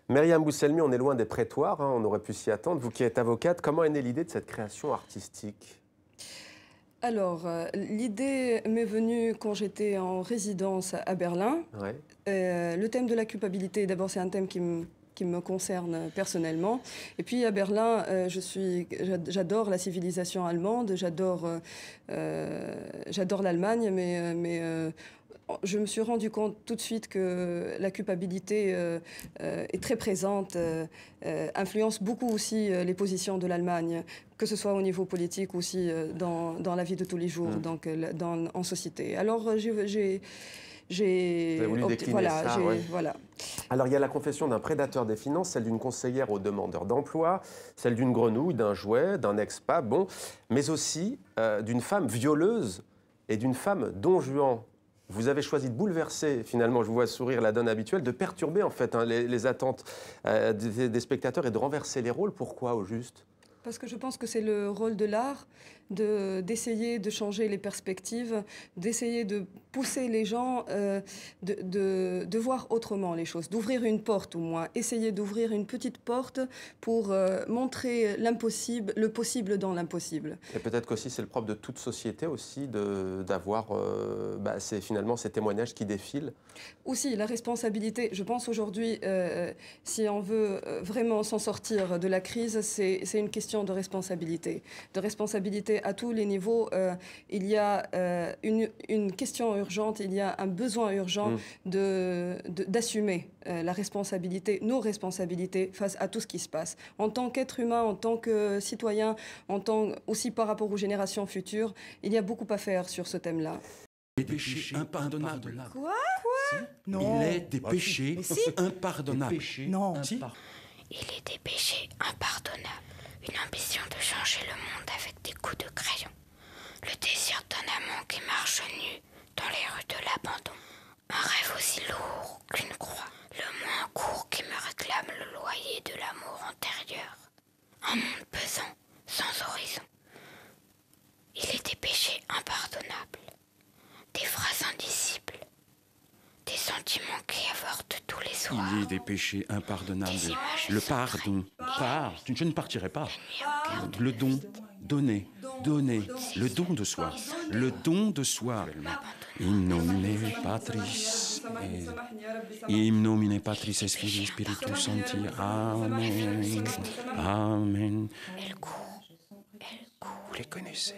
Myriam Bousselmi, on est loin des prétoires, hein, on aurait pu s'y attendre. Vous qui êtes avocate, comment est née l'idée de cette création artistique? Alors, l'idée m'est venue quand j'étais en résidence à Berlin. Ouais. Le thème de la culpabilité, d'abord, c'est un thème qui me concerne personnellement. Et puis à Berlin, j'adore la civilisation allemande, j'adore l'Allemagne, mais je me suis rendu compte tout de suite que la culpabilité est très présente, influence beaucoup aussi les positions de l'Allemagne, que ce soit au niveau politique ou aussi dans la vie de tous les jours, donc en société. Alors Vous avez voulu décliner voilà, ça, ouais. voilà. Alors, il y a la confession d'un prédateur des finances, celle d'une conseillère aux demandeurs d'emploi, celle d'une grenouille, d'un jouet, d'un ex-pape, bon, mais aussi d'une femme violeuse et d'une femme don Juan. Vous avez choisi de bouleverser, finalement, je vous vois sourire, la donne habituelle, de perturber en fait les attentes des spectateurs et de renverser les rôles. Pourquoi, au juste? Parce que je pense que c'est le rôle de l'art d'essayer de changer les perspectives, d'essayer de pousser les gens, de voir autrement les choses, d'ouvrir une porte au moins, essayer d'ouvrir une petite porte pour montrer l'impossible, le possible dans l'impossible. Et peut-être qu'aussi c'est le propre de toute société aussi d'avoir finalement ces témoignages qui défilent. Aussi, la responsabilité, je pense aujourd'hui, si on veut vraiment s'en sortir de la crise, c'est une question de responsabilité à tous les niveaux. Il y a une question urgente, il y a un besoin urgent d'assumer la responsabilité, nos responsabilités face à tout ce qui se passe. En tant qu'être humain, en tant que citoyen, aussi par rapport aux générations futures, il y a beaucoup à faire sur ce thème-là. Des péchés impardonnables. Quoi? Il est des péchés impardonnables. Non. Si. Il est des péchés impardonnables. Une ambition de changer le monde avec des coups de crayon. Le désir d'un amant qui marche nu dans les rues de l'abandon. Un rêve aussi lourd qu'une croix. Le moins court qui me réclame le loyer de l'amour antérieur. Un monde pesant, sans horizon. Il est des péchés impardonnables. Des phrases indicibles. Des sentiments qui avortent tous les soirs. Il est des péchés impardonnables. Des images Le pardon. Je ne partirai pas. Le don. Donner. Le don de soi. Le don de soi. In nomine Patris et Filii Spiritus Sancti. Amen. Amen. Elle court. Vous les connaissez.